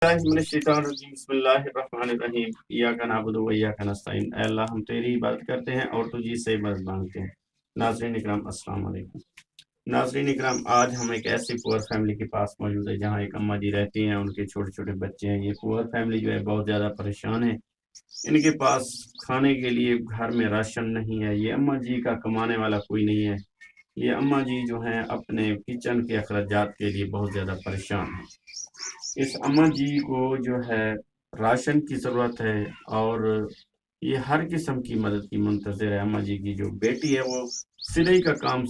بسم اللہ الرحمن الرحیم ایاک نعبد و ایاک نستعین۔ اے اللہ ہم تیری عبادت کرتے ہیں اور تجھی سے مدد مانگتے ہیں۔ ناظرین اکرام السلام علیکم۔ ناظرین اکرام، آج ہم ایک ایسی پور فیملی کے پاس موجود ہے جہاں ایک اماں جی رہتی ہیں، ان کے چھوٹے چھوٹے بچے ہیں۔ یہ پور فیملی جو ہے بہت زیادہ پریشان ہے، ان کے پاس کھانے کے لیے گھر میں راشن نہیں ہے۔ یہ اماں جی کا کمانے والا کوئی نہیں ہے۔ یہ اماں جی جو ہیں اپنے کچن کے اخراجات کے لیے بہت زیادہ پریشان ہیں۔ اس اماں جی کو جو ہے راشن کی ضرورت ہے اور یہ ہر قسم کی مدد کی منتظر ہے۔ اماں جی کی جو بیٹی ہے وہ سلائی کا کام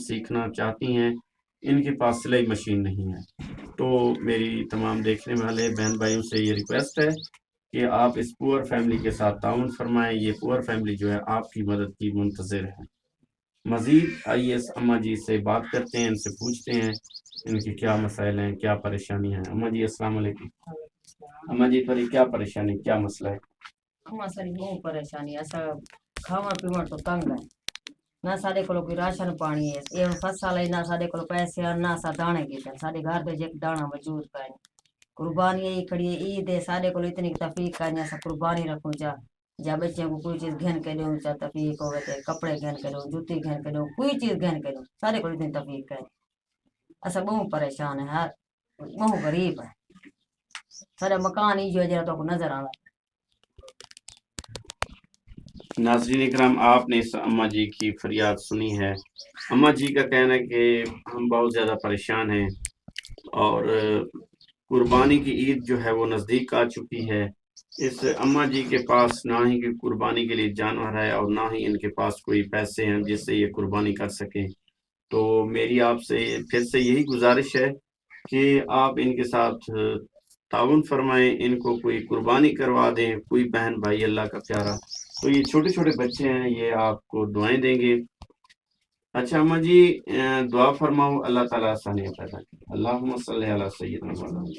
سیکھنا چاہتی ہیں، ان کے پاس سلائی مشین نہیں ہے۔ تو میری تمام دیکھنے والے بہن بھائیوں سے یہ ریکویسٹ ہے کہ آپ اس پور فیملی کے ساتھ تعاون فرمائیں۔ یہ پور فیملی جو ہے آپ کی مدد کی منتظر ہے۔ مزید آئیے اس اماں جی سے بات کرتے ہیں، ان سے پوچھتے ہیں ان کی کیا مسائل ہیں، کیا پریشانی ہیں۔ اماں جی السلام علیکم۔ اماں جی تھوڑی کیا پریشانی، کیا مسئلہ ہے؟ اماں ساری بہت پریشانی ایسا کھاوا پیوا تو تنگ ہے، نہ سارے کو کوئی راشن پانی ہے، یہ فصل ہے، نہ سارے کو پیسے ہیں، نہ سا دانے کیتے سارے گھر دے ایک دانا موجود ہے۔ قربانی ہی کھڑی ہے، عید ہے، سارے کو اتنی تفریق کرنی ہے، قربانی رکھوں جا بچوں کو کوئی چیز گھن کے دوں، چاہے تفریق ہوگا تے کپڑے گھن کے دوں، جوتی گھن کے دوں، کوئی چیز گھن کے دوں، سارے کو اتنی تفریق ہے۔ ایسا بہت پریشان ہے، ہر بہت غریب ہے، سارے مکان ہی جو ہے جرا تو نظر آ رہا ہے۔ ناظرین اکرام، آپ نے اس اماں جی کی فریاد سنی ہے۔ اماں جی کا کہنا ہے کہ ہم بہت زیادہ پریشان ہیں اور قربانی کی عید جو ہے وہ نزدیک آ چکی ہے۔ اس اماں جی کے پاس نہ ہی قربانی کے لیے جانور ہے اور نہ ہی ان کے پاس کوئی پیسے ہیں جس سے یہ قربانی کر سکیں۔ تو میری آپ سے پھر سے یہی گزارش ہے کہ آپ ان کے ساتھ تعاون فرمائیں، ان کو کوئی قربانی کروا دیں، کوئی بہن بھائی اللہ کا پیارا۔ تو یہ چھوٹے چھوٹے بچے ہیں، یہ آپ کو دعائیں دیں گے۔ اچھا اماں جی، دعا فرماؤ، اللہ تعالیٰ آسانیاں پیدا کرے۔ اللہم صلی علی سیدنا محمد۔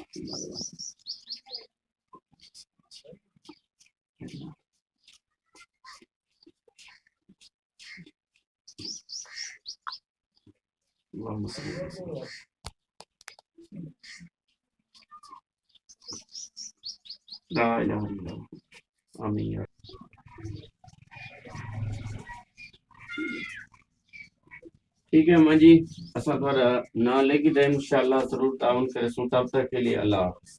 اللہم صلی علی سیدنا لا الہ الا اللہ، آمین یا رب۔ ٹھیک ہے اماں جی، اسا تھوڑا نہ لے کے دیں، انشاءاللہ ضرور تعاون کرے سوں۔ تب تک کے لیے اللہ حافظ۔